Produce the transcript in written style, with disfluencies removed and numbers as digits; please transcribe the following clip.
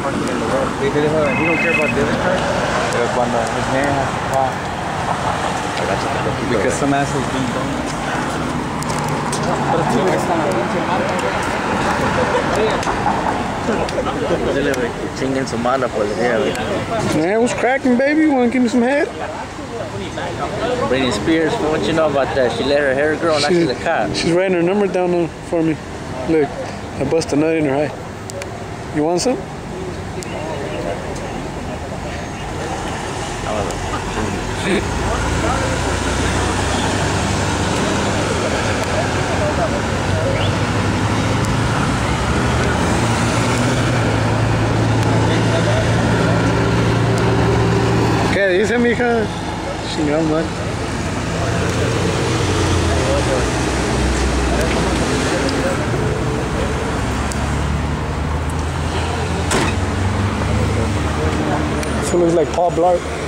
parking in the road. He don't care about the other cars. But when his man has to call. Because some assholes being dumb. Chinguen su mano por el día, güey. Man, what's cracking, baby? You wanna give me some head? Britney Spears, what you know about that? She let her hair grow and now she's a cop. She's writing her number down for me. Look, I bust a nut in her eye. You want some? ¿Qué dice, mija? Chingada madre. This looks like Paul Blart.